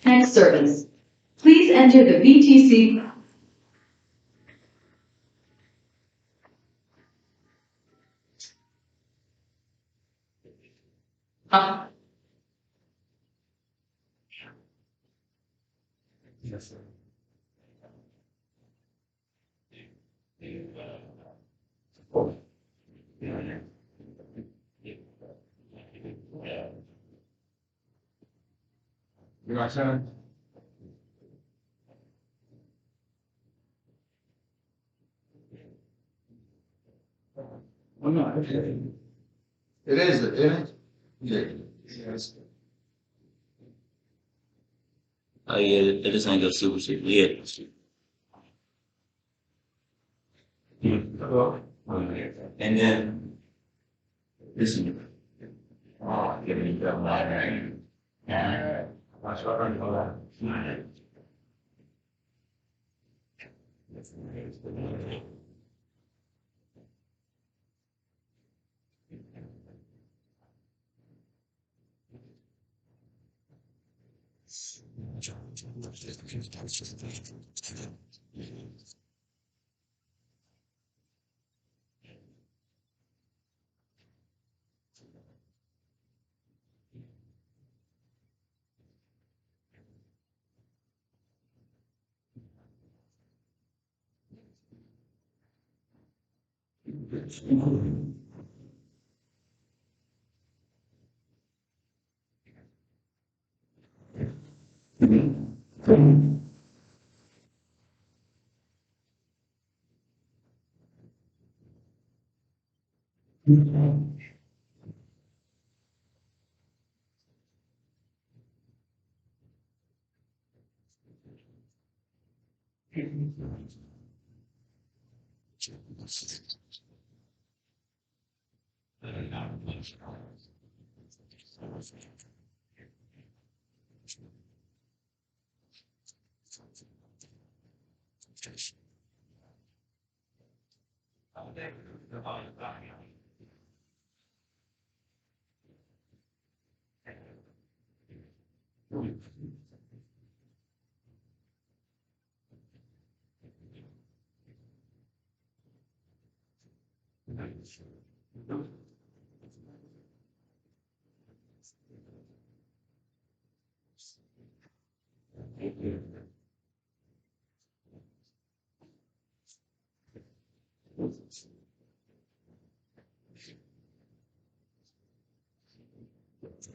Next service. Please enter the VTC. Yes, sir. You know what I'm saying? Well, no, it is, isn't it? Yeah. Yes. Oh yeah, it is ain't go super super. Yeah. And then this one. Oh, give me the line. Yeah. That's what I'm going.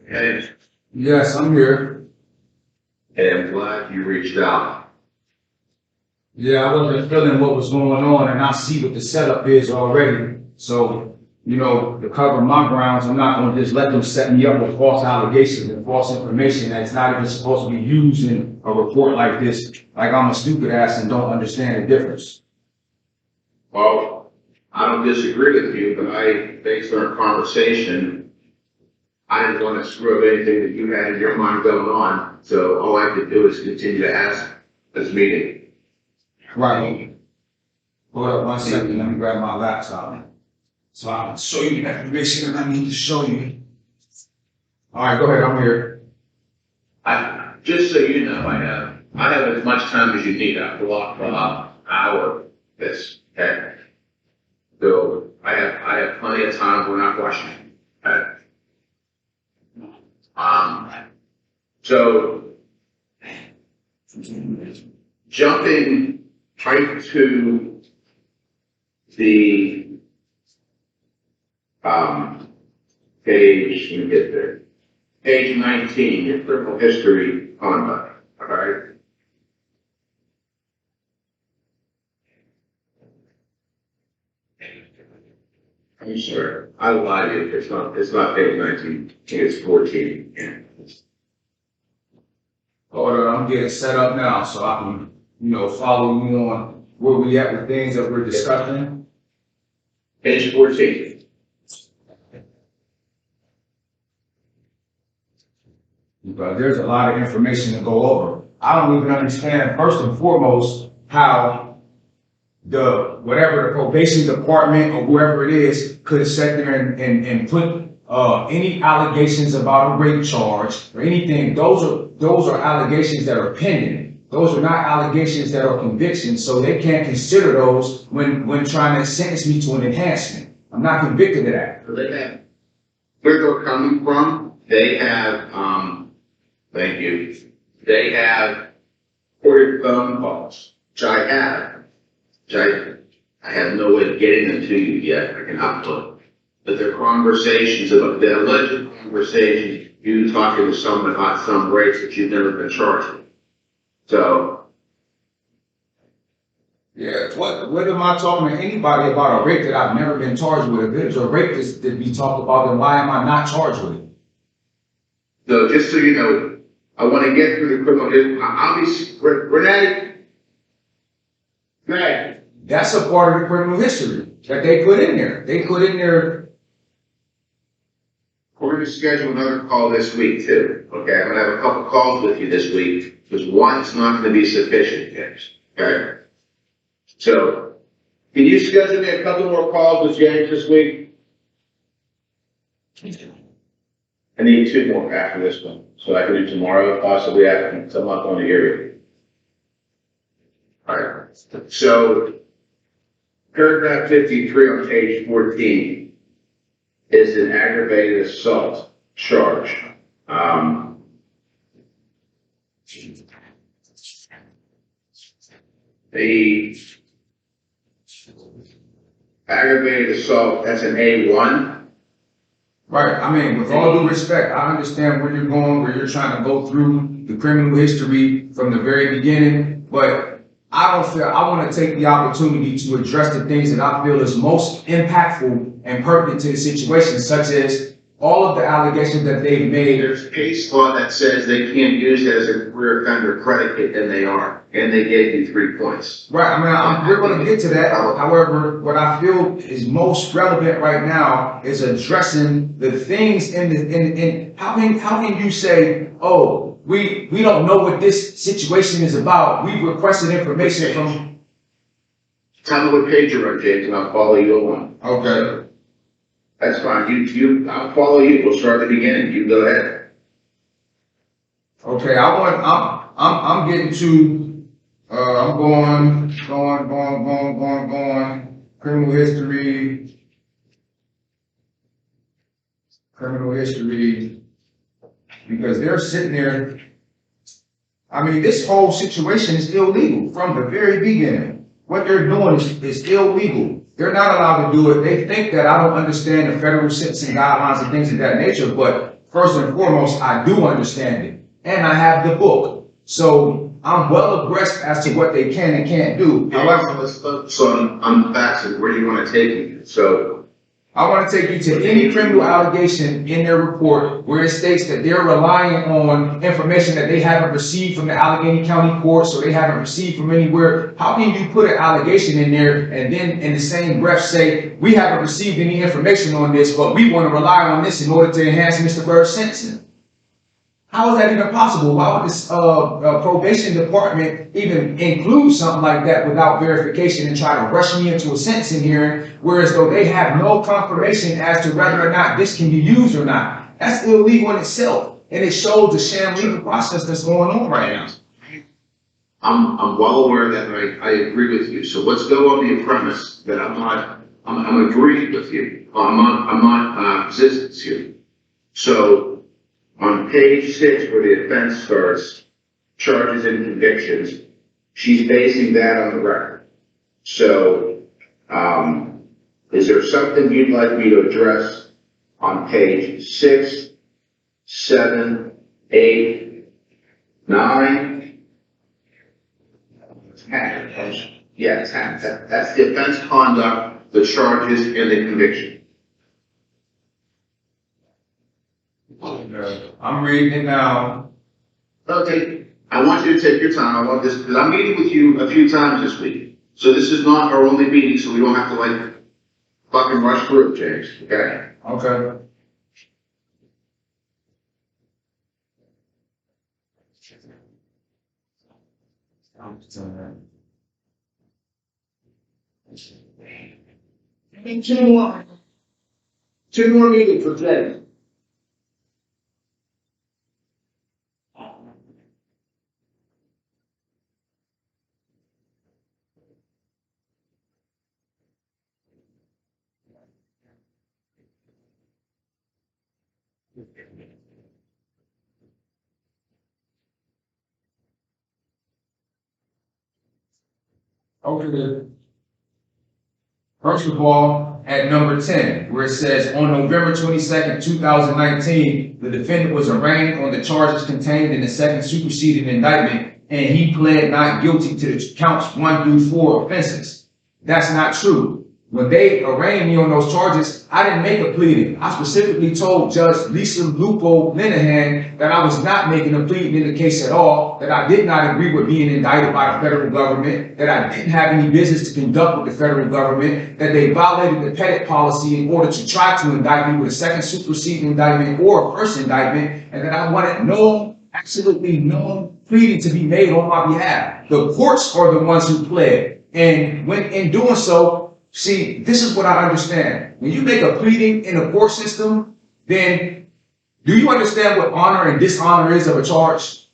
Hey, Yes, I'm here. hey, I'm glad you reached out. Yeah, I wasn't feeling what was going on, and I see what the setup is already. So, to cover my grounds, I'm not gonna just let them set me up with false allegations and false information that's not even supposed to be used in a report like this. Like I'm a stupid ass and don't understand the difference. Well, I don't disagree with you, but based on our conversation, I didn't want to screw up anything that you had in your mind going on. So all I could do is continue to ask this meeting. Right. Hold up 1 second, let me grab my laptop. So I can show you the information that I need to show you. All right, go ahead, I'm here. Just so you know, I have as much time as you need. I block hour this, okay? So I have plenty of time. We're not rushing. Okay? So jumping right to the page, let me get there. Page 19, your criminal history conduct, all right? I'm sorry, I lied to you. It's not page 19, I think it's 14. Yeah. Hold on, I'm getting set up now so I can, follow you on where we at with things that we're discussing. Page 14. But there's a lot of information to go over. I don't even understand, first and foremost, how whatever the probation department or whoever it is could have sat there and put any allegations about a rape charge or anything. Those those are allegations that are pending. Those are not allegations that are convictions, so they can't consider those when trying to sentence me to an enhancement. I'm not convicted of that. So they have, where they're coming from, they have, thank you, they have recorded phone calls, which I have, which I have no way of getting them to you yet, I can upload. But they're conversations about, the alleged conversations, you talking to someone about some rates that you've never been charged with. So, Yeah, what am I talking to anybody about a rape that I've never been charged with? If there's a rape that be talked about, then why am I not charged with it? so just so you know, I want to get through the criminal history. I'll be, Renee, That's a part of the criminal history that they put in there. They put in there. we're going to schedule another call this week too, okay? I'm going to have a couple calls with you this week, because one is not going to be sufficient, James, okay? So, can you schedule me a couple more calls with James this week? I need 2 more after this one, so I can do tomorrow, possibly after, so I'm not going to hear you. Alright, so, paragraph 53 on page 14 is an aggravated assault charge. The aggravated assault, that's an A1. Right, I mean, with all due respect, I understand where you're going, where you're trying to go through the criminal history from the very beginning, but I don't feel, I want to take the opportunity to address the things that I feel is most impactful and pertinent to the situation, such as all of the allegations that they've made. There's case law that says they can't use it as a career offender predicate, and they are, and they gave you 3 points. Right, I mean, we're going to get to that. However, what I feel is most relevant right now is addressing the things in how can you say, oh, we don't know what this situation is about. We've requested information from. Tell me what page you're on, James, and I'll follow you on. Okay. That's fine. I'll follow you. We'll start at the beginning. You go ahead. Okay, I'm getting to, I'm going, criminal history, because they're sitting there. I mean, this whole situation is illegal from the very beginning. What they're doing is illegal. They're not allowed to do it. They think that I don't understand the federal sentencing guidelines and things of that nature, but first and foremost, I do understand it. And I have the book. So I'm well abreast as to what they can and can't do. However, let's focus on the facts and where you want to take you. So, I want to take you to any criminal allegation in their report where it states that they're relying on information that they haven't received from the Allegheny County courts or they haven't received from anywhere. How can you put an allegation in there and then in the same breath say, we haven't received any information on this, but we want to rely on this in order to enhance Mr. Bird's sentencing? How is that even possible? Why would this probation department even include something like that without verification and try to rush me into a sentencing hearing, whereas though they have no confirmation as to whether or not this can be used or not? That's illegal in itself, and it shows the sham legal process that's going on right now. I'm well aware of that, and I agree with you. So let's go on the premise that I'm agreeing with you. I'm not resistance here. So, on page 6, where the offense starts, charges and convictions, she's basing that on the record. So, is there something you'd like me to address on page 6, 7, 8, 9? 10. Yeah, 10. That's the offense conduct, the charges, and the conviction. I'm reading it now. Okay, I want you to take your time. I want this, because I'm meeting with you a few times this week. So this is not our only meeting, so we don't have to like fucking rush through it, James, okay? Okay. Two more meetings for James. Okay. First of all, at number 10, where it says, on November 22nd, 2019, the defendant was arraigned on the charges contained in the second superseding indictment, and he pled not guilty to the counts 1 through 4 offenses. That's not true. When they arraigned me on those charges, I didn't make a pleading. I specifically told Judge Lisa Lupo Linehan that I was not making a pleading in the case at all, that I did not agree with being indicted by the federal government, that I didn't have any business to conduct with the federal government, that they violated the pettit policy in order to try to indict me with a second superseding indictment or a first indictment, and that I wanted absolutely no pleading to be made on my behalf. The courts are the ones who pled. And when in doing so, see, this is what I understand. When you make a pleading in a court system, then do you understand what honor and dishonor is of a charge?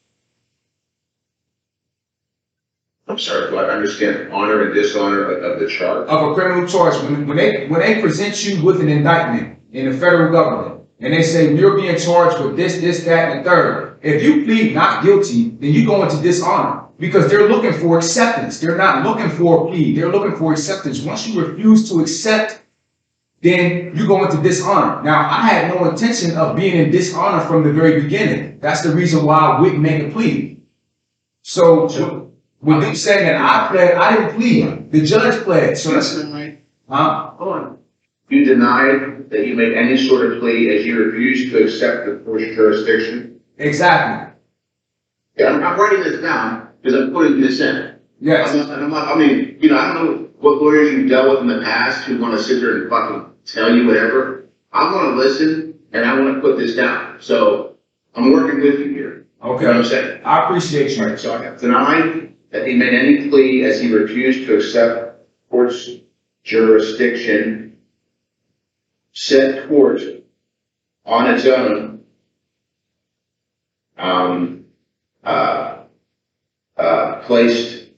I'm sorry, do I understand honor and dishonor of the charge? Of a criminal charge. When they present you with an indictment in the federal government, and they say you're being charged with this, that, and the third, if you plead not guilty, then you go into dishonor. Because they're looking for acceptance. They're not looking for a plea. They're looking for acceptance. Once you refuse to accept, then you go into dishonor. Now, I had no intention of being in dishonor from the very beginning. That's the reason why I wouldn't make a plea. So with them saying that I pled, I didn't plead. The judge pled. So that's right. Hold on. You denied that you made any sort of plea as you refused to accept the court's jurisdiction? Exactly. Yeah, I'm writing this down because I'm putting this in. Yes. I mean, you know, I don't know what lawyers you've dealt with in the past who want to sit there and fucking tell you whatever. I want to listen and I want to put this down. So I'm working with you here. Okay. You know what I'm saying? I appreciate you. All right, so I have denied that he made any plea as he refused to accept court's jurisdiction. Said court on its own placed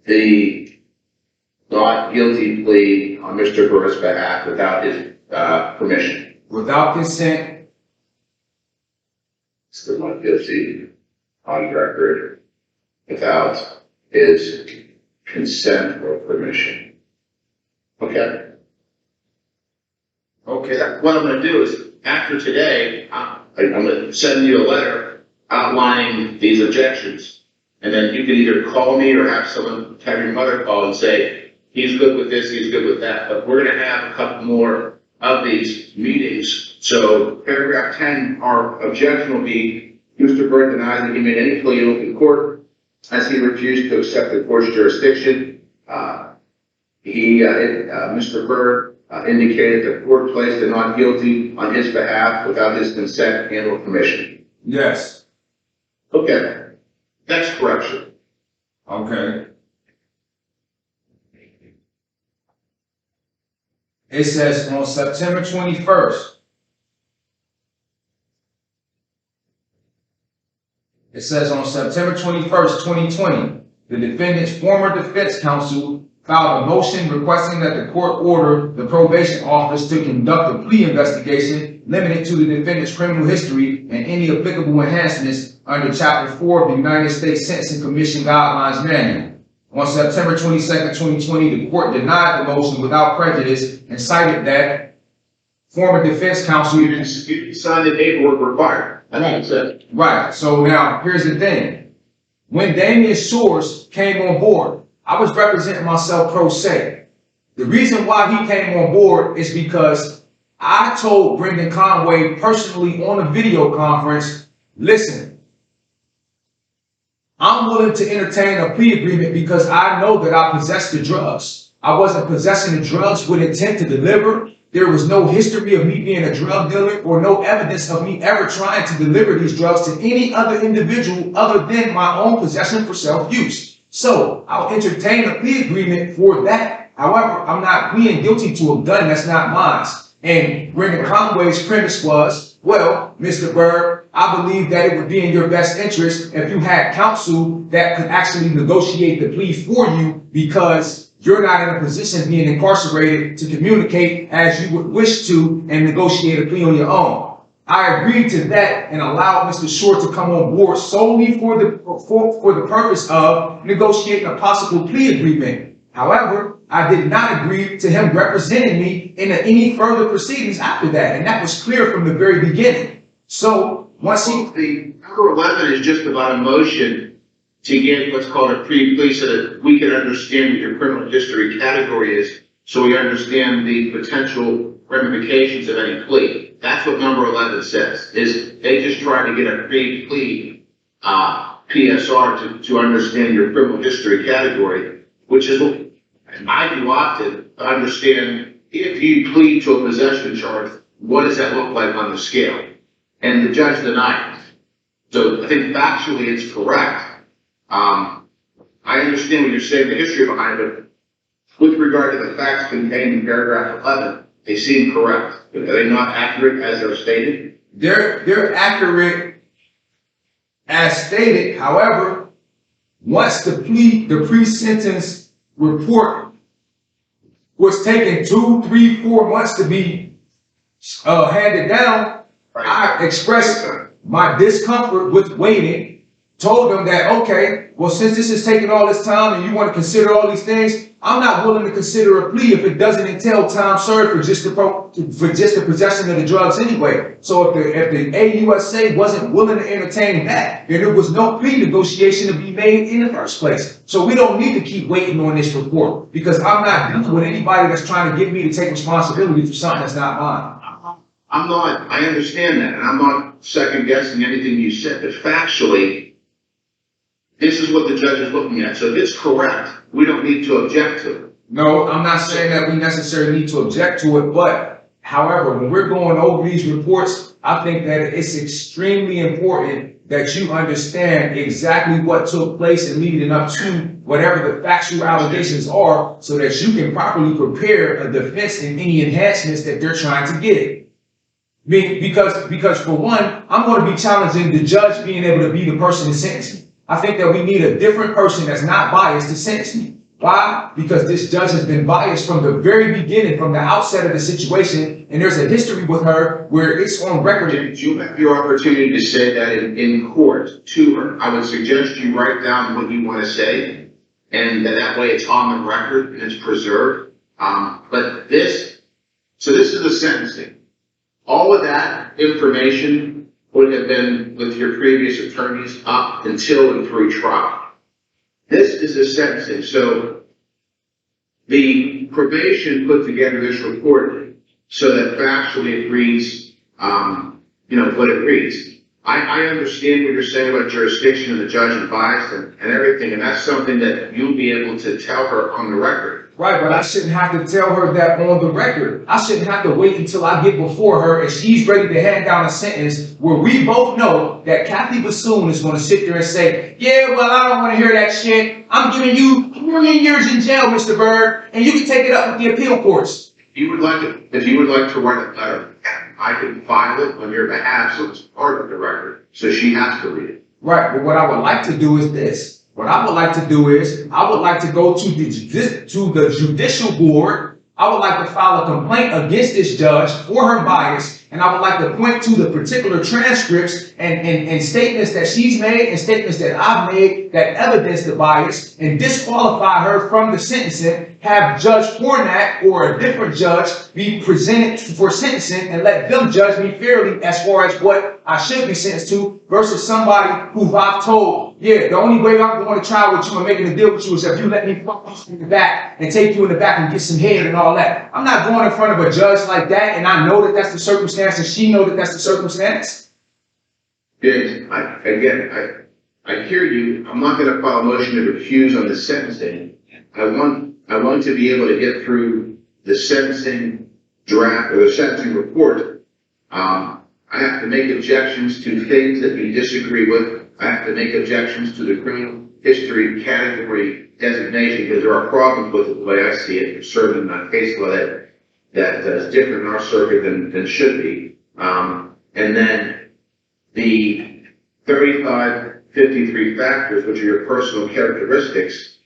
the not guilty plea on Mr. Burr's behalf without his permission. Without consent. Still not guilty on record without his consent or permission. Okay. Okay. What I'm going to do is, after today, I'm going to send you a letter outlining these objections. And then you can either call me or have your mother call and say, he's good with this, he's good with that. But we're going to have a couple more of these meetings. So paragraph 10, our objection will be, Mr. Byrd denies that he made any plea in open court as he refused to accept the court's jurisdiction. Mr. Byrd indicated the court placed a not guilty on his behalf without his consent and or permission. Yes. Okay. That's correction. Okay. It says on September 21st. It says on September 21st, 2020, the defendant's former defense counsel filed a motion requesting that the court order the probation office to conduct a plea investigation limited to the defendant's criminal history and any applicable enhancements under Chapter 4 of the United States Sentencing Commission Guidelines Manual. On September 22nd, 2020, the court denied the motion without prejudice and cited that former defense counsel... You signed the paperwork required. That's what it said. Right. So now, here's the thing. When Damian Shores came on board, I was representing myself pro se. The reason why he came on board is because I told Brendan Conway personally on a video conference, listen, I'm willing to entertain a plea agreement because I know that I possess the drugs. I wasn't possessing the drugs with intent to deliver. There was no history of me being a drug dealer or no evidence of me ever trying to deliver these drugs to any other individual other than my own possession for self-use. So I'll entertain a plea agreement for that. However, I'm not pleading guilty to a gun that's not mine. And Brendan Conway's premise was, well, Mr. Byrd, I believe that it would be in your best interest if you had counsel that could actually negotiate the plea for you because you're not in a position being incarcerated to communicate as you would wish to and negotiate a plea on your own. I agreed to that and allowed Mr. Short to come on board solely for the purpose of negotiating a possible plea agreement. However, I did not agree to him representing me in any further proceedings after that, and that was clear from the very beginning. So once The number 11 is just about a motion to get what's called a pre-plea so that we can understand what your criminal history category is, so we understand the potential ramifications of any plea. That's what number 11 says, is they just try to get a pre-plea PSR to understand your criminal history category, which is what I do often to understand if you plead to a possession charge, what does that look like on the scale? And the judge denied it. So I think factually it's correct. I understand what you're saying, the history behind it. With regard to the facts contained in paragraph 11, they seem correct. Are they not accurate as they're stated? they're accurate as stated. However, once the pre-sentence report was taken 2, 3, 4 months to be handed down, I expressed my discomfort with waiting, told them that, okay, well, since this is taking all this time and you want to consider all these things, I'm not willing to consider a plea if it doesn't entail time served for just the possession of the drugs anyway. So if the AUSA wasn't willing to entertain that, then there was no plea negotiation to be made in the first place. So we don't need to keep waiting on this report, because I'm not dealing with anybody that's trying to get me to take responsibility for something that's not mine. I understand that, and I'm not second guessing anything you said, but factually, this is what the judge is looking at. So if it's correct, we don't need to object to it. No, I'm not saying that we necessarily need to object to it, but however, when we're going over these reports, I think that it's extremely important that you understand exactly what took place and leading up to whatever the factual allegations are, so that you can properly prepare a defense and any enhancements that they're trying to get. Because for one, I'm going to be challenging the judge being able to be the person to sentence me. I think that we need a different person that's not biased to sentence me. Why? Because this judge has been biased from the very beginning, from the outset of the situation, and there's a history with her where it's on record. Did you have your opportunity to say that in court to her? I would suggest you write down what you want to say, and that way it's on the record and it's preserved. So this is the sentencing. All of that information would have been with your previous attorneys up until and through trial. This is the sentencing. So the probation put together this report so that factually it reads, what it reads. I understand what you're saying about jurisdiction and the judge and bias and everything, and that's something that you'll be able to tell her on the record. Right, but I shouldn't have to tell her that on the record. I shouldn't have to wait until I get before her and she's ready to hand down a sentence where we both know that Kathy Bassoon is going to sit there and say, yeah, well, I don't want to hear that shit. I'm giving you 1 million years in jail, Mr. Bird, and you can take it up with the appeal courts. If you would like to write a letter, I can file it on your behalf so it's part of the record. So she has to read it. Right, but what I would like to do is this. What I would like to do is, I would like to go to the judicial board. I would like to file a complaint against this judge for her bias, and I would like to point to the particular transcripts and statements that she's made and statements that I've made that evidence the bias and disqualify her from the sentencing, have Judge Fornak or a different judge be presented for sentencing and let them judge me fairly as far as what I should be sentenced to versus somebody who I've told, yeah, the only way I'm going to trial with you and making a deal with you is if you let me fuck you in the back and take you in the back and get some head and all that. I'm not going in front of a judge like that, and I know that that's the circumstance and she knows that that's the circumstance. James, I hear you. I'm not going to file a motion to recuse on the sentencing. I want to be able to get through the sentencing draft or the sentencing report. I have to make objections to things that we disagree with. I have to make objections to the criminal history category designation because there are problems with it the way I see it. There's certain case law that is different in our circuit than should be. And then the 3553 factors, which are your personal characteristics,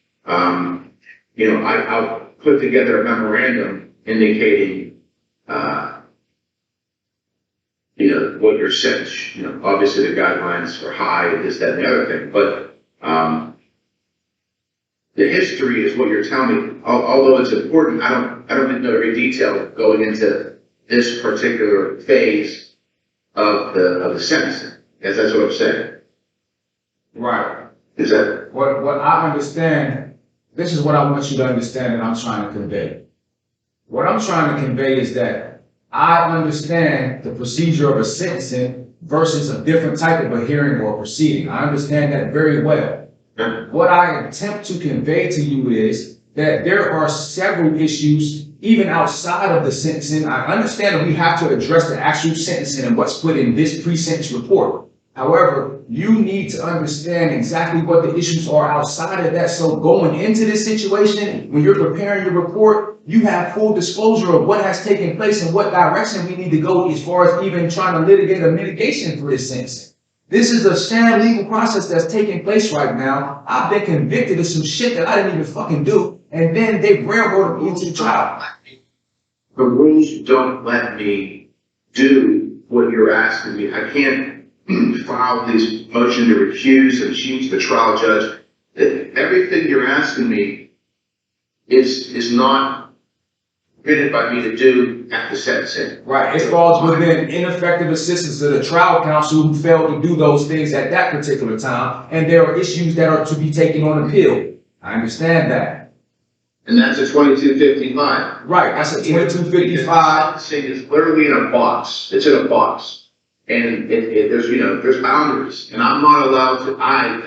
I'll put together a memorandum indicating, what your sentence, obviously the guidelines are high, this, that, and the other thing, but, the history is what you're telling me. Although it's important, I don't know every detail going into this particular phase of the sentencing. Yes, that's what I'm saying. Right. Is that What I understand, this is what I want you to understand and I'm trying to convey. What I'm trying to convey is that I understand the procedure of a sentencing versus a different type of a hearing or proceeding. I understand that very well. What I attempt to convey to you is that there are several issues even outside of the sentencing. I understand that we have to address the actual sentencing and what's put in this pre-sentence report. However, you need to understand exactly what the issues are outside of that. So going into this situation, when you're preparing your report, you have full disclosure of what has taken place and what direction we need to go as far as even trying to litigate a mitigation for this sentencing. This is a sham legal process that's taking place right now. I've been convicted of some shit that I didn't even fucking do, and then they railroaded me into the trial. the rules don't let me do what you're asking me? I can't file this motion to recuse and change the trial judge. Everything you're asking me is not permitted by me to do at the sentencing. Right, it falls within ineffective assistance of the trial counsel who failed to do those things at that particular time, and there are issues that are to be taken on appeal. I understand that. And that's a 2255. Right, that's a 2255. Sentencing is literally in a box. It's in a box. And there's boundaries. And I'm not allowed to,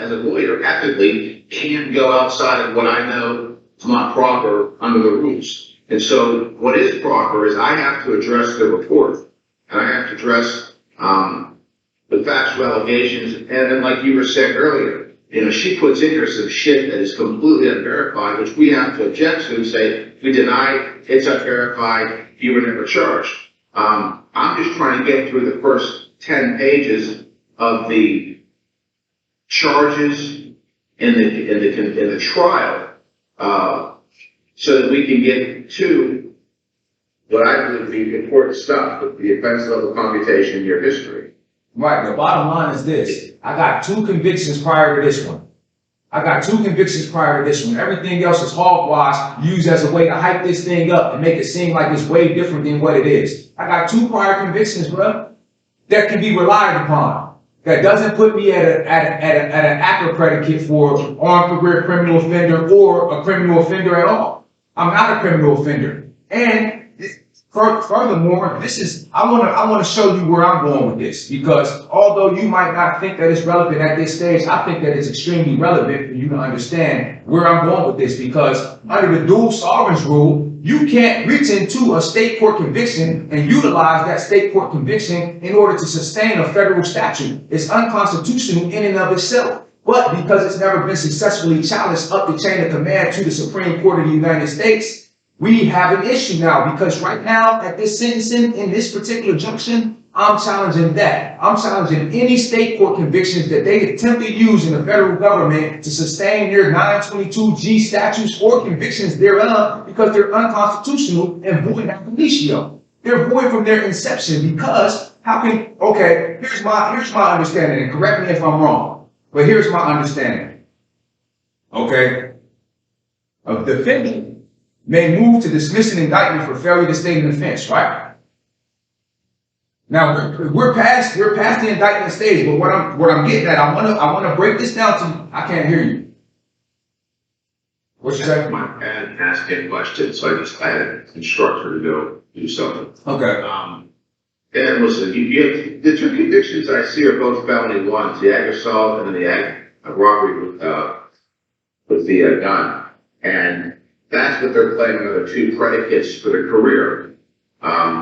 as a lawyer, ethically, can't go outside of what I know is not proper under the rules. And so what is proper is I have to address the report. And I have to address the factual allegations. And then like you were saying earlier, she puts in here some shit that is completely unverified, which we have to object to and say, we deny it's unverified, you were never charged. I'm just trying to get through the first 10 pages of the charges in the trial, so that we can get to what I believe to be important stuff, the offense level computation in your history. Right, the bottom line is this. I got 2 convictions prior to this one. Everything else is hogwash, used as a way to hype this thing up and make it seem like it's way different than what it is. I got 2 prior convictions, bro, that can be relied upon. That doesn't put me at an ACCA predicate for armed career criminal offender or a criminal offender at all. I'm not a criminal offender. And furthermore, I want to show you where I'm going with this, because although you might not think that it's relevant at this stage, I think that it's extremely relevant for you to understand where I'm going with this, because under the dual sovereigns rule, you can't reach into a state court conviction and utilize that state court conviction in order to sustain a federal statute. It's unconstitutional in and of itself. But because it's never been successfully challenged up the chain of command to the Supreme Court of the United States, we have an issue now, because right now at this sentencing in this particular junction, I'm challenging that. I'm challenging any state court convictions that they attempt to use in the federal government to sustain their 922G statutes or convictions thereof, because they're unconstitutional and void ab initio. They're void from their inception, because here's my understanding, and correct me if I'm wrong, but here's my understanding. Okay? A defendant may move to dismiss an indictment for failure to state an offense, right? Now we're past the indictment stage, but what I'm getting at, I wanna break this down to. I can't hear you. What you say? My dad asked me a question, so I had an instructor to go do something. Okay. And listen, you the 2 convictions I see are both felony ones: the ag assault and then the ag robbery with the gun, and that's what they're claiming are the 2 predicates for the career.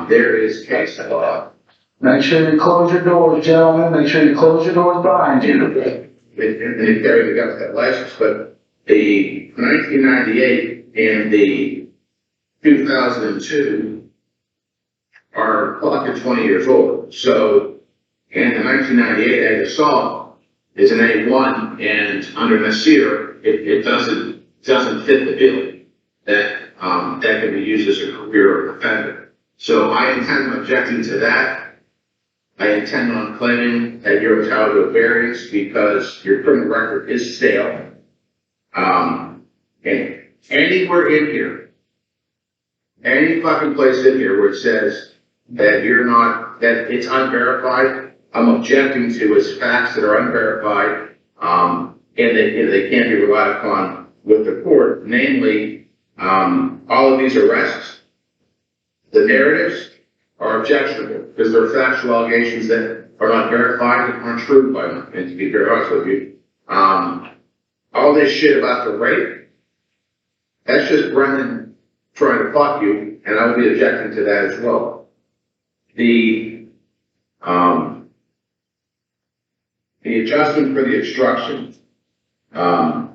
There is case law. Make sure you close your doors, gentlemen. Make sure you close your doors behind you. And they carry the gun with that license, but the 1998 and the 2002 are clocking 20 years old. So, and the 1998 ag assault is an A1, and under Nasir, it doesn't fit the bill. that, that can be used as a career offender. So I intend on objecting to that. I intend on claiming that you're entitled to a variance because your criminal record is stale. And anywhere in here, any fucking place in here where it says that you're not, that it's unverified, I'm objecting to as facts that are unverified, and they can't be relied upon with the court, namely, all of these arrests, the narratives are objectionable because they're factual allegations that are not verified and aren't true by them. And to be very honest with you, all this shit about the rape, that's just Brennan trying to fuck you, and I will be objecting to that as well. The adjustment for the obstruction, I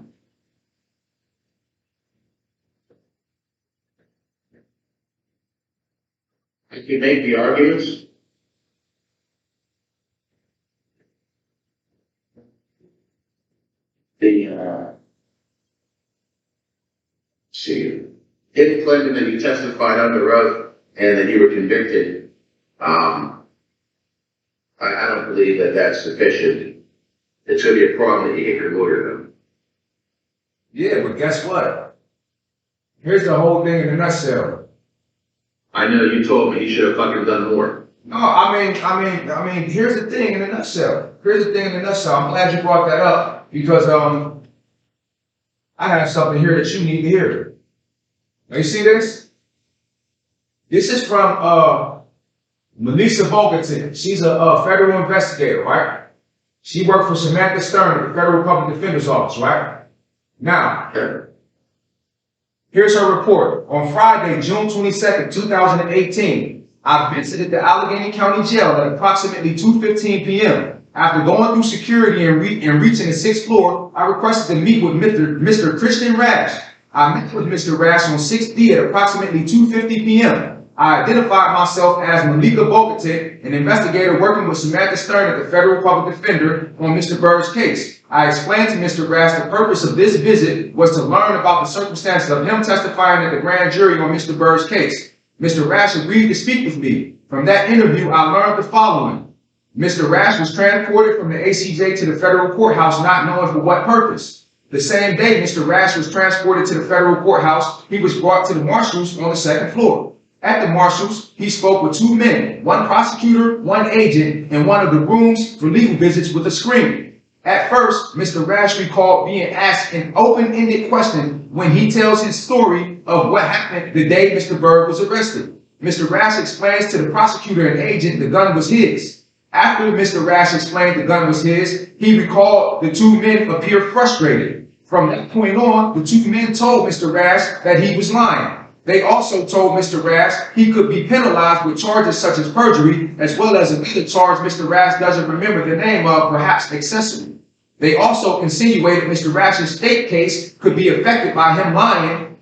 can make the arguments. See, him claiming that you testified under oath and that you were convicted, I don't believe that that's sufficient. It's going to be a problem that you get your lawyer though. Yeah, but guess what? Here's the whole thing in a nutshell. I know you told me you should have fucking done more. No, I mean, here's the thing in a nutshell. I'm glad you brought that up because, I have something here that you need to hear. Now you see this? This is from, Mileca Bogetic. She's a federal investigator, right? She worked for Samantha Stern at the Federal Public Defender's Office, right? Now, here's her report. On Friday, June 22nd, 2018, I visited the Allegheny County Jail at approximately 2:15 p.m. After going through security and reaching the 6th floor, I requested to meet with Mr. Christian Rash. I met with Mr. Rash on 6th D at approximately 2:50 p.m. I identified myself as Mileca Bogetic, an investigator working with Samantha Stern at the Federal Public Defender on Mr. Burr's case. I explained to Mr. Rash the purpose of this visit was to learn about the circumstances of him testifying at the grand jury on Mr. Burr's case. Mr. Rash agreed to speak with me. From that interview, I learned the following. Mr. Rash was transported from the ACJ to the federal courthouse not knowing for what purpose. The same day Mr. Rash was transported to the federal courthouse, he was brought to the marshals on the 2nd floor. At the marshals, he spoke with 2 men, 1 prosecutor, 1 agent, in one of the rooms for legal visits with a screen. At first, Mr. Rash recalled being asked an open-ended question when he tells his story of what happened the day Mr. Burr was arrested. Mr. Rash explains to the prosecutor and agent the gun was his. After Mr. Rash explained the gun was his, he recalled the 2 men appeared frustrated. From that point on, the 2 men told Mr. Rash that he was lying. They also told Mr. Rash he could be penalized with charges such as perjury, as well as another charge Mr. Rash doesn't remember the name of, perhaps accessory. They also insinuated Mr. Rash's state case could be affected by him lying.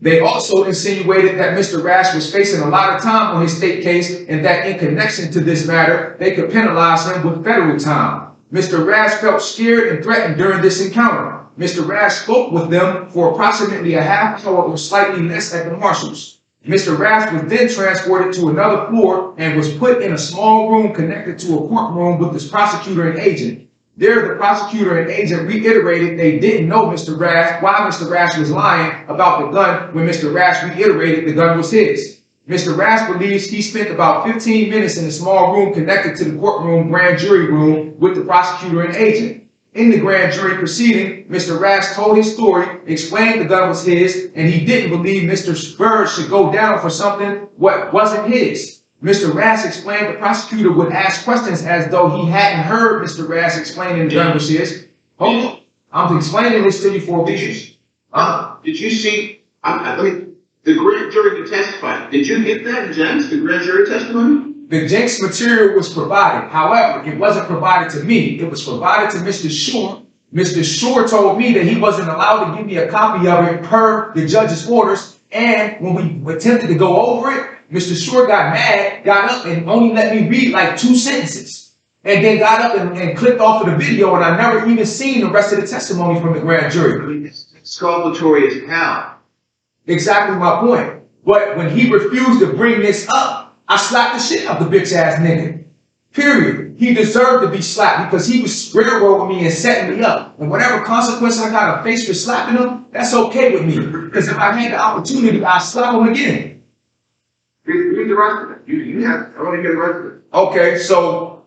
They also insinuated that Mr. Rash was facing a lot of time on his state case and that in connection to this matter, they could penalize him with federal time. Mr. Rash felt scared and threatened during this encounter. Mr. Rash spoke with them for approximately a half hour or slightly less at the marshals. Mr. Rash was then transported to another floor and was put in a small room connected to a courtroom with his prosecutor and agent. There, the prosecutor and agent reiterated they didn't know Mr. Rash, why Mr. Rash was lying about the gun when Mr. Rash reiterated the gun was his. Mr. Rash believes he spent about 15 minutes in a small room connected to the courtroom grand jury room with the prosecutor and agent. In the grand jury proceeding, Mr. Rash told his story, explained the gun was his, and he didn't believe Mr. Burr should go down for something what wasn't his. Mr. Rash explained the prosecutor would ask questions as though he hadn't heard Mr. Rash explaining the gun was his. Hold on, I'm explaining this to you for a reason. Did you see, I mean, the grand jury who testified, did you get that in Jenks, the grand jury testimony? The Jenks material was provided. However, it wasn't provided to me. It was provided to Mr. Shore. Mr. Shore told me that he wasn't allowed to give me a copy of it per the judge's orders. And when we attempted to go over it, Mr. Shore got mad, got up and only let me read like 2 sentences. And then got up and clicked off of the video, and I never even seen the rest of the testimony from the grand jury. exculpatory as hell. Exactly my point. But when he refused to bring this up, I slapped the shit out the bitch ass nigga. Period. He deserved to be slapped because he was railroading me and setting me up. And whatever consequence I got to face for slapping him, that's okay with me. Because if I had the opportunity, I'd slap him again. Read the rest of it. I want to hear the rest of it. Okay, so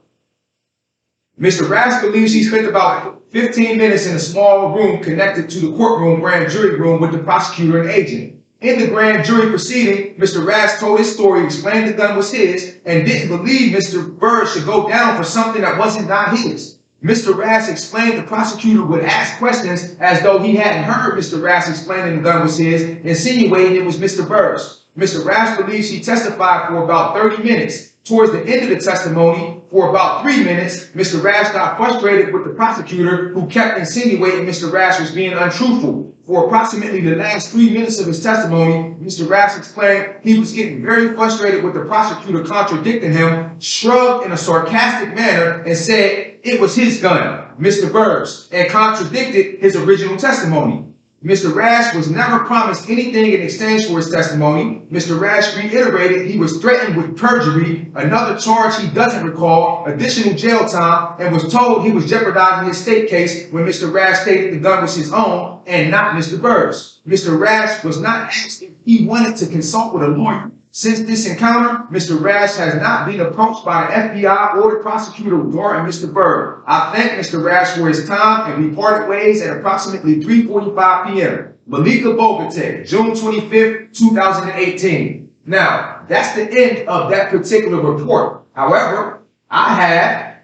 Mr. Rash believes he spent about 15 minutes in a small room connected to the courtroom grand jury room with the prosecutor and agent. In the grand jury proceeding, Mr. Rash told his story, explained the gun was his, and didn't believe Mr. Bird should go down for something that wasn't not his. Mr. Rash explained the prosecutor would ask questions as though he hadn't heard Mr. Rash explaining the gun was his, insinuating it was Mr. Bird's. Mr. Rash believes he testified for about 30 minutes. Towards the end of the testimony, for about 3 minutes, Mr. Rash got frustrated with the prosecutor who kept insinuating Mr. Rash was being untruthful. For approximately the last 3 minutes of his testimony, Mr. Rash explained he was getting very frustrated with the prosecutor contradicting him, shrugged in a sarcastic manner, and said it was his gun, Mr. Bird's, and contradicted his original testimony. Mr. Rash was never promised anything in exchange for his testimony. Mr. Rash reiterated he was threatened with perjury, another charge he doesn't recall, additional jail time, and was told he was jeopardizing his state case when Mr. Rash stated the gun was his own and not Mr. Bird's. Mr. Rash was not asked if he wanted to consult with a lawyer. Since this encounter, Mr. Rash has not been approached by the FBI or the prosecutor regarding Mr. Bird. I thank Mr. Rash for his time and we parted ways at approximately 3:45 p.m. Mileca Bogetic, June 25th, 2018. Now, that's the end of that particular report. However, I have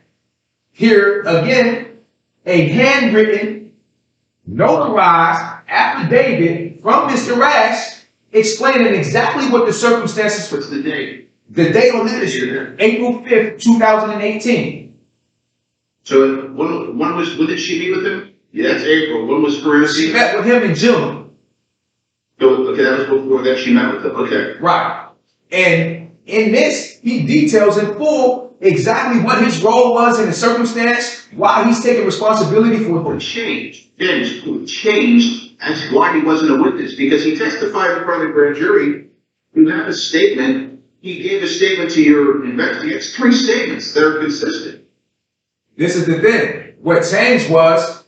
here again a handwritten, notarized affidavit from Mr. Rash explaining exactly what the circumstances. What's the date? The date on it is April 5th, 2018. So when did she meet with him? Yeah, that's April. When was her She met with him in June. So, okay, that was before that she met with him. Okay. Right. And in this, he details in full exactly what his role was in the circumstance, why he's taking responsibility for it. Changed. James changed as to why he wasn't a witness, because he testified in front of the grand jury. You have a statement. He gave a statement to your investigator. It's 3 statements that are consistent. This is the thing. What changed was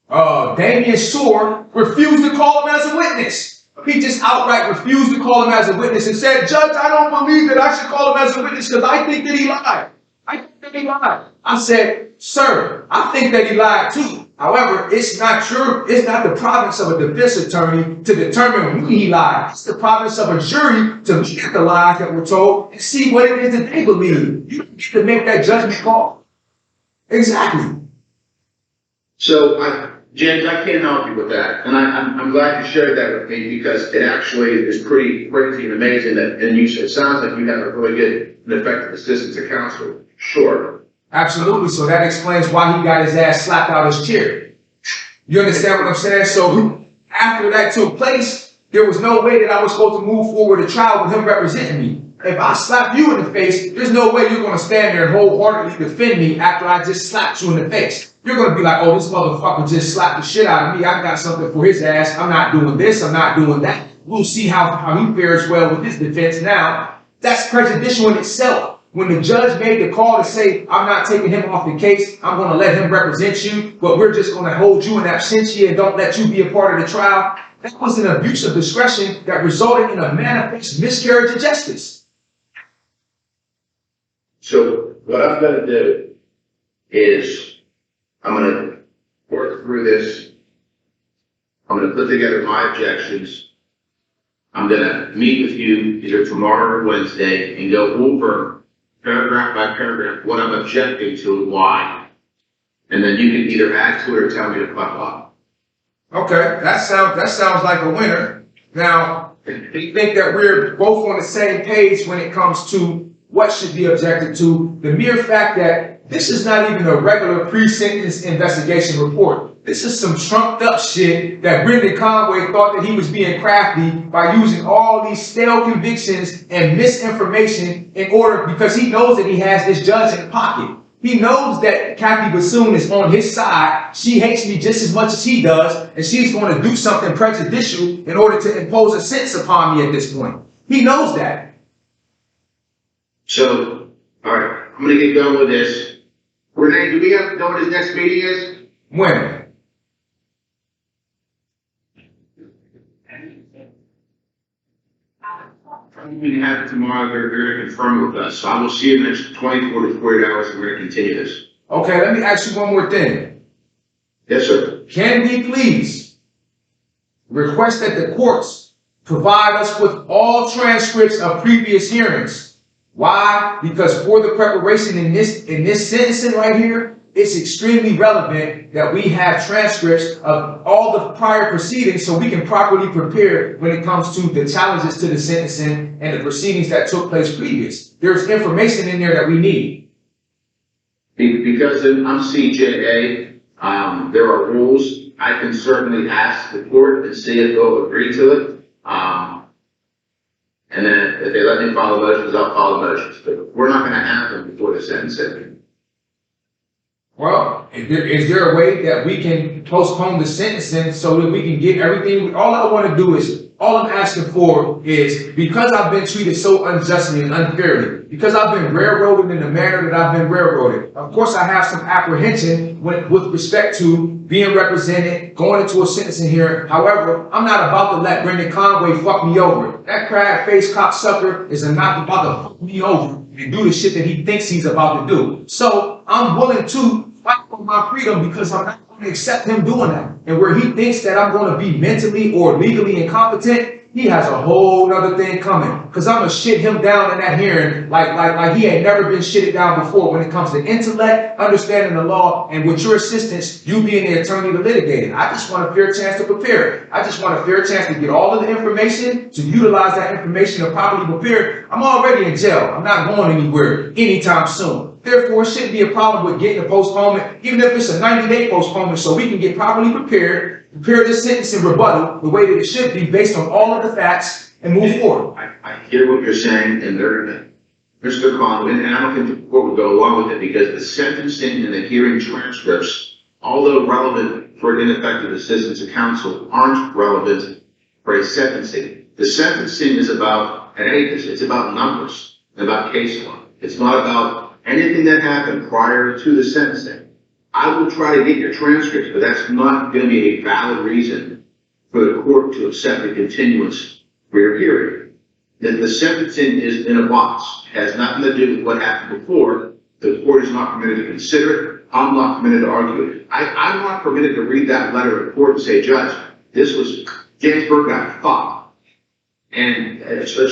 Damian Shore refused to call him as a witness. He just outright refused to call him as a witness and said, "Judge, I don't believe that I should call him as a witness because I think that he lied. I think that he lied." I said, "Sir, I think that he lied too. However, it's not the province of a defense attorney to determine when he lied. It's the province of a jury to look at the lies that were told and see what it is that they believe. You don't get to make that judgment call." Exactly. So, James, I can't help you with that, and I'm glad you shared that with me, because it actually is pretty crazy and amazing that, and it sounds like you have a really good and effective assistant to counsel. Sure. Absolutely. So that explains why he got his ass slapped out his chair. You understand what I'm saying? So after that took place, there was no way that I was supposed to move forward to trial with him representing me. If I slap you in the face, there's no way you're going to stand there and wholeheartedly defend me after I just slapped you in the face. You're going to be like, "Oh, this motherfucker just slapped the shit out of me. I got something for his ass. I'm not doing this. I'm not doing that." We'll see how he fares well with his defense. Now, that's prejudicial in itself. When the judge made the call to say, "I'm not taking him off the case, I'm going to let him represent you, but we're just going to hold you in absentia and don't let you be a part of the trial," that was an abuse of discretion that resulted in a manifest miscarriage of justice. So what I'm going to do is I'm going to work through this. I'm going to put together my objections. I'm going to meet with you either tomorrow or Wednesday and go over paragraph by paragraph what I'm objecting to and why. And then you can either add to it or tell me to fuck off. Okay, that sounds like a winner. Now, you think that we're both on the same page when it comes to what should be objected to? The mere fact that this is not even a regular pre-sentence investigation report. This is some trumped up shit that Brendan Conway thought that he was being crafty by using all these stale convictions and misinformation in order, because he knows that he has this judge in pocket. He knows that Kathy Bassoon is on his side. She hates me just as much as he does, and she's going to do something prejudicial in order to impose a sentence upon me at this point. He knows that. So, all right, I'm gonna get done with this. Renee, do we have to know what his next meeting is? When? We can have it tomorrow. They're gonna confirm it with us. So I will see you in the next 24 to 48 hours, and we're gonna continue this. Okay, let me ask you one more thing. Yes, sir. Can we please request that the courts provide us with all transcripts of previous hearings? Why? Because for the preparation in this sentencing right here, it's extremely relevant that we have transcripts of all the prior proceedings so we can properly prepare when it comes to the challenges to the sentencing and the proceedings that took place previous. There's information in there that we need. Because I'm CJA, there are rules. I can certainly ask the court and see if they'll agree to it. And then if they let me follow motions, I'll follow motions. But we're not gonna have them before the sentencing. Well, is there a way that we can postpone the sentencing so that we can get everything? All I'm asking for is, because I've been treated so unjustly and unfairly, because I've been railroaded in the manner that I've been railroaded. Of course, I have some apprehension with respect to being represented, going into a sentencing hearing. However, I'm not about to let Brendan Conway fuck me over. That crab-faced cocksucker is not about to fuck me over and do the shit that he thinks he's about to do. So I'm willing to fight for my freedom because I'm not going to accept him doing that. And where he thinks that I'm going to be mentally or legally incompetent, he has a whole nother thing coming. Because I'm going to shit him down in that hearing like he had never been shitted down before when it comes to intellect, understanding the law, and with your assistance, you being the attorney to litigate it. I just want a fair chance to prepare it. I just want a fair chance to get all of the information, to utilize that information to properly prepare. I'm already in jail. I'm not going anywhere anytime soon. Therefore, it shouldn't be a problem with getting a postponement, even if it's a 90-day postponement, so we can get properly prepared, prepare this sentence and rebuttal the way that it should be based on all of the facts and move forward. I hear what you're saying, and Mr. Conway, and I don't think the court would go along with it because the sentencing and the hearing transcripts, although relevant for ineffective assistance of counsel, aren't relevant for a sentencing. The sentencing is about, it's about numbers, about case law. It's not about anything that happened prior to the sentencing. I will try to get your transcripts, but that's not going to be a valid reason for the court to accept a continuance for your hearing. The sentencing is in a box. It has nothing to do with what happened before. The court is not permitted to consider it. I'm not permitted to argue it. I'm not permitted to read that letter of court and say, Judge, this was James Burke got fucked. And so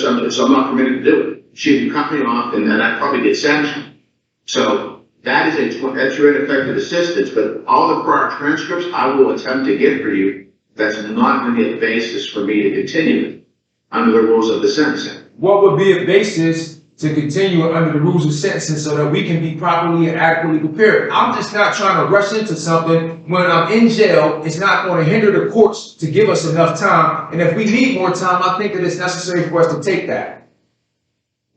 I'm not permitted to do it. She'd cut me off, and then I'd probably get sanctioned. So that's your ineffective assistance, but all the prior transcripts I will attempt to get for you, that's not going to be a basis for me to continue under the rules of the sentencing. What would be a basis to continue under the rules of sentencing so that we can be properly and adequately prepared? I'm just not trying to rush into something when I'm in jail. It's not going to hinder the courts to give us enough time. And if we need more time, I think that it's necessary for us to take that.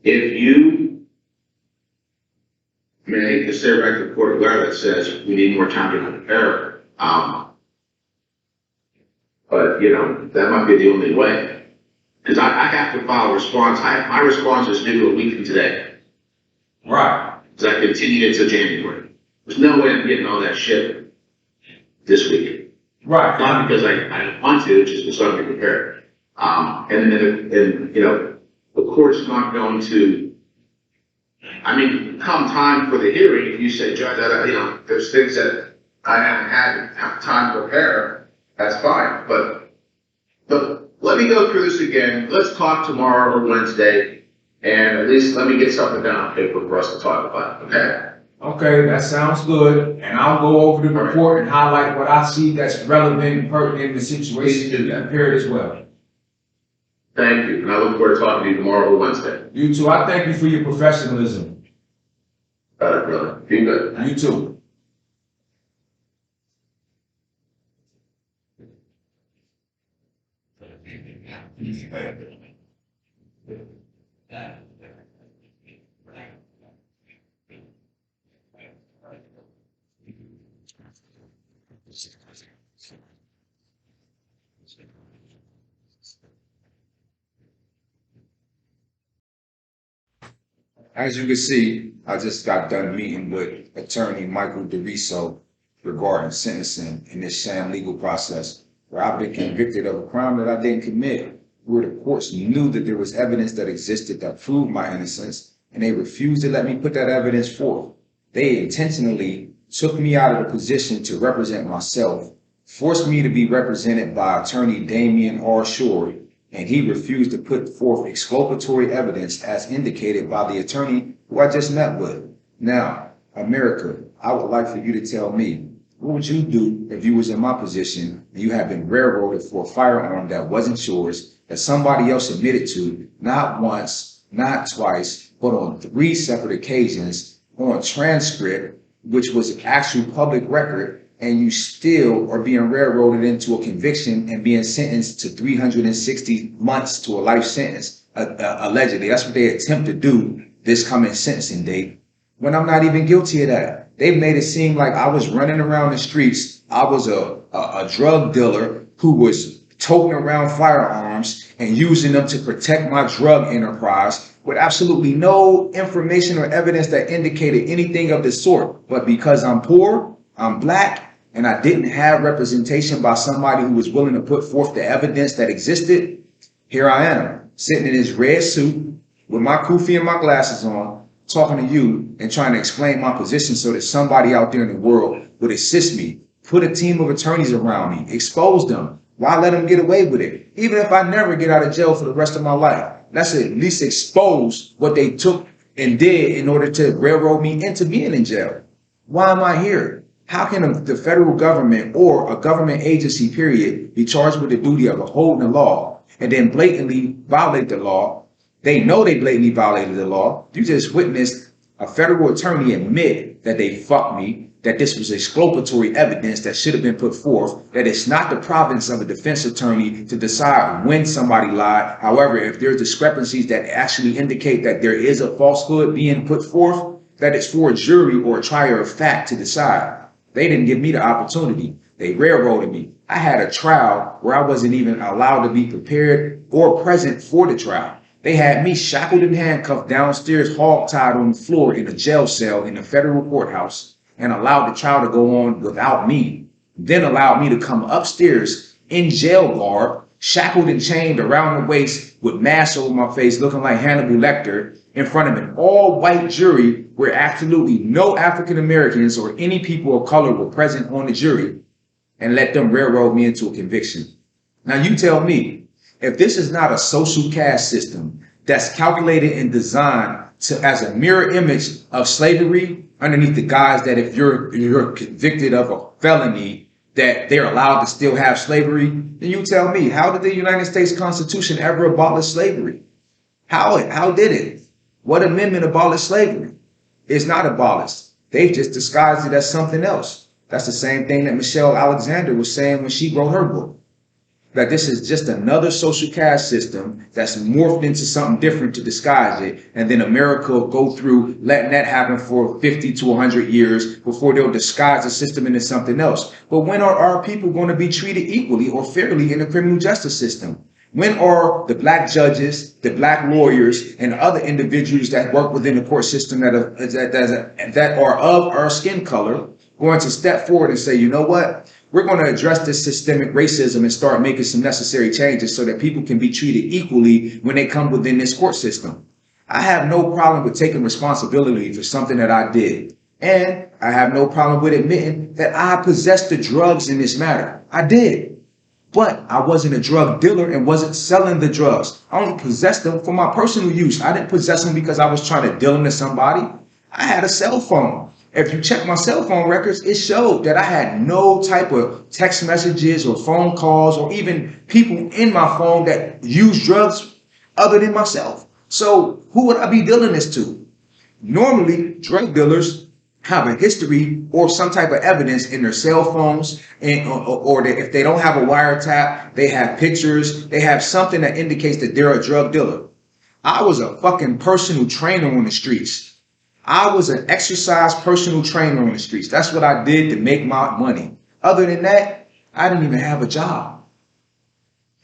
If you may consider back to the court letter that says we need more time to prepare, but that might be the only way. Because I have to file a response. My response is due a week from today. Right. Because I continued it to January. There's no way I'm getting all that shit this week. Right. Not because I don't want to, just because I'm prepared. And the court's not going to. I mean, come time for the hearing, if you say, Judge, there's things that I haven't had time to prepare, that's fine. But let me go through this again. Let's talk tomorrow or Wednesday, and at least let me get something down on paper for us to talk about, okay? Okay, that sounds good. And I'll go over the report and highlight what I see that's relevant and pertinent in the situation and prepare it as well. Thank you, and I look forward to talking to you tomorrow or Wednesday. You too. I thank you for your professionalism. Brother. Be good. You too. As you can see, I just got done meeting with attorney Michael DeReso regarding sentencing in this sham legal process where I've been convicted of a crime that I didn't commit, where the courts knew that there was evidence that existed that proved my innocence, and they refused to let me put that evidence forth. They intentionally took me out of the position to represent myself, forced me to be represented by attorney Damian R. Shore, and he refused to put forth exculpatory evidence as indicated by the attorney who I just met with. Now, America, I would like for you to tell me, what would you do if you was in my position and you had been railroaded for a firearm that wasn't yours, that somebody else admitted to, not once, not twice, but on 3 separate occasions, on transcript, which was an actual public record, and you still are being railroaded into a conviction and being sentenced to 360 months to a life sentence, allegedly. That's what they attempt to do this coming sentencing date, when I'm not even guilty of that. They made it seem like I was running around the streets. I was a drug dealer who was toting around firearms and using them to protect my drug enterprise with absolutely no information or evidence that indicated anything of the sort. But because I'm poor, I'm black, and I didn't have representation by somebody who was willing to put forth the evidence that existed, here I am, sitting in this red suit with my kufi and my glasses on, talking to you and trying to explain my position so that somebody out there in the world would assist me, put a team of attorneys around me, expose them. Why let them get away with it? Even if I never get out of jail for the rest of my life, let's at least expose what they took and did in order to railroad me into being in jail. Why am I here? How can the federal government or a government agency, period, be charged with the duty of upholding the law and then blatantly violate the law? They know they blatantly violated the law. You just witnessed a federal attorney admit that they fucked me, that this was exculpatory evidence that should have been put forth, that it's not the province of a defense attorney to decide when somebody lied. However, if there's discrepancies that actually indicate that there is a falsehood being put forth, that it's for a jury or a trier of fact to decide. They didn't give me the opportunity. They railroaded me. I had a trial where I wasn't even allowed to be prepared or present for the trial. They had me shackled and handcuffed downstairs, hog-tied on the floor in a jail cell in the federal courthouse, and allowed the trial to go on without me. Then allowed me to come upstairs in jail garb, shackled and chained around the waist with masks over my face, looking like Hannibal Lecter, in front of an all-white jury where absolutely no African Americans or any people of color were present on the jury, and let them railroad me into a conviction. Now you tell me, if this is not a social caste system that's calculated and designed as a mirror image of slavery, underneath the guise that if you're convicted of a felony, that they're allowed to still have slavery, then you tell me, how did the United States Constitution ever abolish slavery? How did it? What amendment abolished slavery? It's not abolished. They've just disguised it as something else. That's the same thing that Michelle Alexander was saying when she wrote her book. That this is just another social caste system that's morphed into something different to disguise it. And then America will go through letting that happen for 50 to 100 years before they'll disguise the system into something else. But when are our people going to be treated equally or fairly in the criminal justice system? When are the black judges, the black lawyers, and other individuals that work within the court system that are of our skin color going to step forward and say, you know what? We're going to address this systemic racism and start making some necessary changes so that people can be treated equally when they come within this court system. I have no problem with taking responsibility for something that I did. And I have no problem with admitting that I possessed the drugs in this matter. I did. But I wasn't a drug dealer and wasn't selling the drugs. I only possessed them for my personal use. I didn't possess them because I was trying to deal them to somebody. I had a cell phone. If you check my cell phone records, it showed that I had no type of text messages or phone calls or even people in my phone that use drugs other than myself. So who would I be dealing this to? Normally, drug dealers have a history or some type of evidence in their cell phones, or that if they don't have a wiretap, they have pictures, they have something that indicates that they're a drug dealer. I was a fucking personal trainer on the streets. I was an exercise personal trainer on the streets. That's what I did to make my money. Other than that, I didn't even have a job.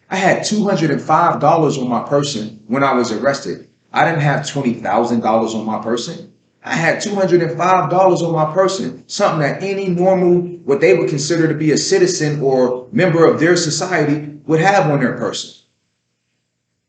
I had $205 on my person when I was arrested. I didn't have $20,000 on my person. I had $205 on my person, something that any normal, what they would consider to be a citizen or member of their society would have on their person.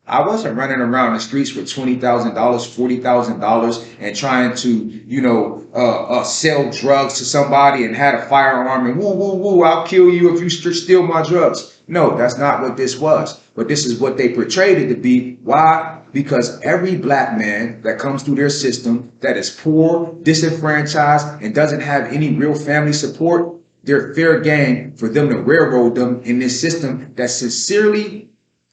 I wasn't running around the streets with $20,000, $40,000 and trying to, sell drugs to somebody and had a firearm and woo, woo, woo, I'll kill you if you steal my drugs. No, that's not what this was. But this is what they portrayed it to be. Why? Because every black man that comes through their system that is poor, disenfranchised, and doesn't have any real family support, they're fair game for them to railroad them in this system that sincerely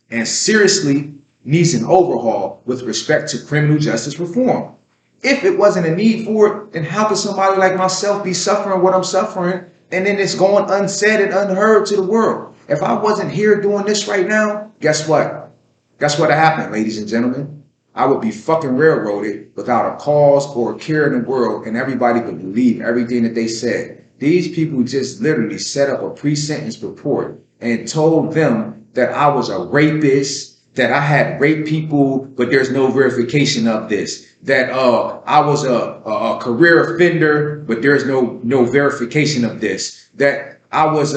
and seriously needs an overhaul with respect to criminal justice reform. If it wasn't a need for it, then how could somebody like myself be suffering what I'm suffering and then it's going unsaid and unheard to the world? If I wasn't here doing this right now, guess what? Guess what happened, ladies and gentlemen? I would be fucking railroaded without a cause or a care in the world, and everybody would believe everything that they said. These people just literally set up a pre-sentence report and told them that I was a rapist, that I had raped people, but there's no verification of this. That I was a career offender, but there's no verification of this. That I was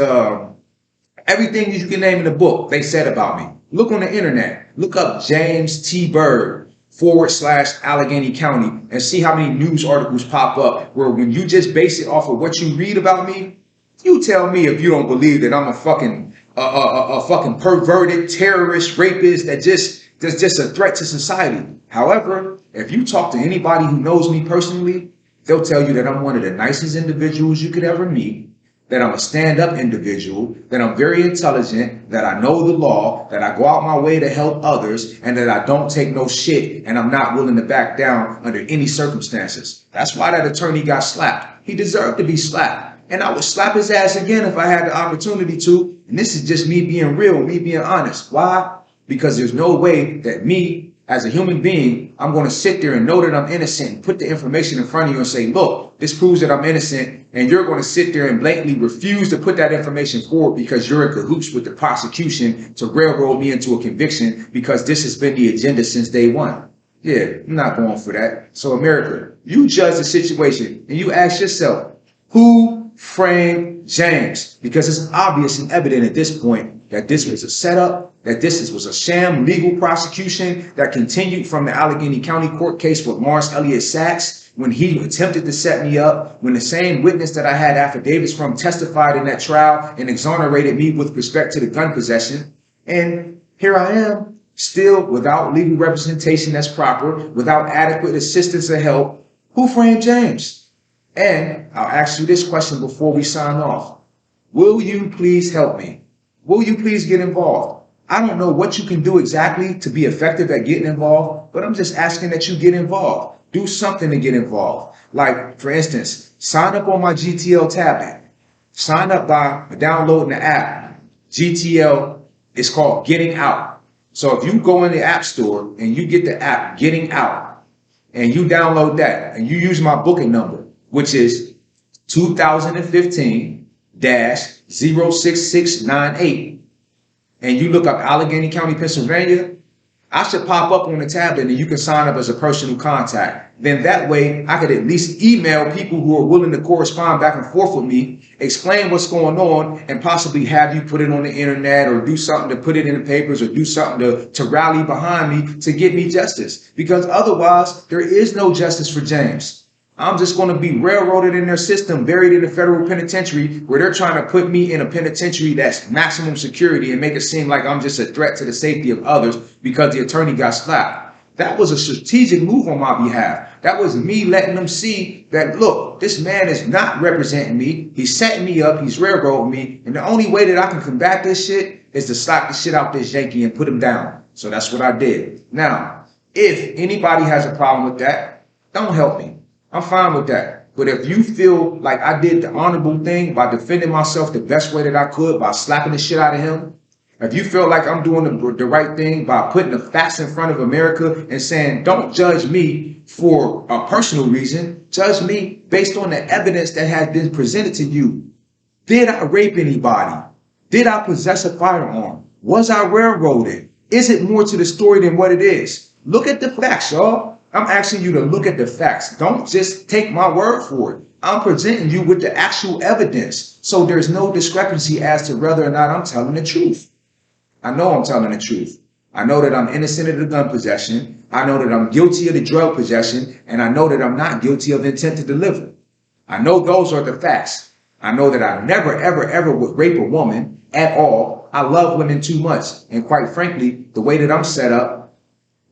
everything you can name in the book, they said about me. Look on the internet. Look up James T. Byrd / Allegheny County and see how many news articles pop up where when you just base it off of what you read about me, you tell me if you don't believe that I'm a fucking perverted terrorist rapist that's just a threat to society. However, if you talk to anybody who knows me personally, they'll tell you that I'm one of the nicest individuals you could ever meet, that I'm a stand-up individual, that I'm very intelligent, that I know the law, that I go out my way to help others, and that I don't take no shit, and I'm not willing to back down under any circumstances. That's why that attorney got slapped. He deserved to be slapped. And I would slap his ass again if I had the opportunity to. And this is just me being real, me being honest. Why? Because there's no way that me, as a human being, I'm going to sit there and know that I'm innocent and put the information in front of you and say, look, this proves that I'm innocent. And you're going to sit there and blatantly refuse to put that information forward because you're in cahoots with the prosecution to railroad me into a conviction because this has been the agenda since day one. Yeah, I'm not going for that. So America, you judge the situation and you ask yourself, who framed James? Because it's obvious and evident at this point that this was a setup, that this was a sham legal prosecution that continued from the Allegheny County court case with Morris Elliott Sachs when he attempted to set me up, when the same witness that I had affidavits from testified in that trial and exonerated me with respect to the gun possession. And here I am, still without legal representation that's proper, without adequate assistance or help. Who framed James? And I'll ask you this question before we sign off. Will you please help me? Will you please get involved? I don't know what you can do exactly to be effective at getting involved, but I'm just asking that you get involved. Do something to get involved. Like, for instance, sign up on my GTL tablet. Sign up by downloading the app. GTL is called Getting Out. So if you go in the App Store and you get the app Getting Out and you download that and you use my booking number, which is 2015-06698, and you look up Allegheny County, Pennsylvania, I should pop up on the tablet and you can sign up as a personal contact. Then that way I could at least email people who are willing to correspond back and forth with me, explain what's going on, and possibly have you put it on the internet or do something to put it in the papers or do something to rally behind me to get me justice. Because otherwise there is no justice for James. I'm just going to be railroaded in their system, buried in the federal penitentiary where they're trying to put me in a penitentiary that's maximum security and make it seem like I'm just a threat to the safety of others because the attorney got slapped. That was a strategic move on my behalf. That was me letting them see that, look, this man is not representing me. He's setting me up. He's railroading me. And the only way that I can combat this shit is to slap the shit out this Yankee and put him down. So that's what I did. Now, if anybody has a problem with that, don't help me. I'm fine with that. But if you feel like I did the honorable thing by defending myself the best way that I could by slapping the shit out of him, if you feel like I'm doing the right thing by putting the facts in front of America and saying, don't judge me for a personal reason, judge me based on the evidence that has been presented to you. Did I rape anybody? Did I possess a firearm? Was I railroaded? Is it more to the story than what it is? Look at the facts, y'all. I'm asking you to look at the facts. Don't just take my word for it. I'm presenting you with the actual evidence. So there's no discrepancy as to whether or not I'm telling the truth. I know I'm telling the truth. I know that I'm innocent of the gun possession. I know that I'm guilty of the drug possession. And I know that I'm not guilty of intent to deliver. I know those are the facts. I know that I never, ever, ever would rape a woman at all. I love women too much. And quite frankly, the way that I'm set up,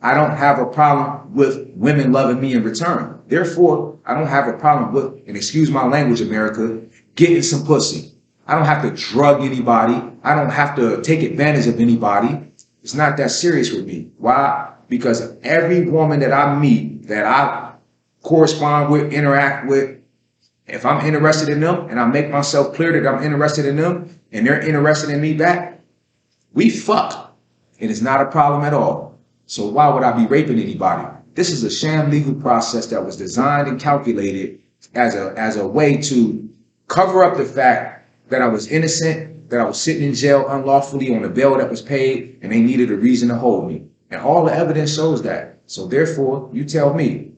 I don't have a problem with women loving me in return. Therefore, I don't have a problem with, and excuse my language, America, getting some pussy. I don't have to drug anybody. I don't have to take advantage of anybody. It's not that serious with me. Why? Because every woman that I meet, that I correspond with, interact with, if I'm interested in them and I make myself clear that I'm interested in them and they're interested in me back, we fuck. It is not a problem at all. So why would I be raping anybody? This is a sham legal process that was designed and calculated as a way to cover up the fact that I was innocent, that I was sitting in jail unlawfully on a bail that was paid, and they needed a reason to hold me. And all the evidence shows that. So therefore, you tell me,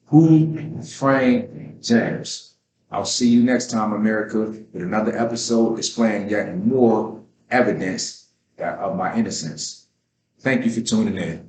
who framed James? I'll see you next time, America, with another episode displaying yet more evidence of my innocence. Thank you for tuning in.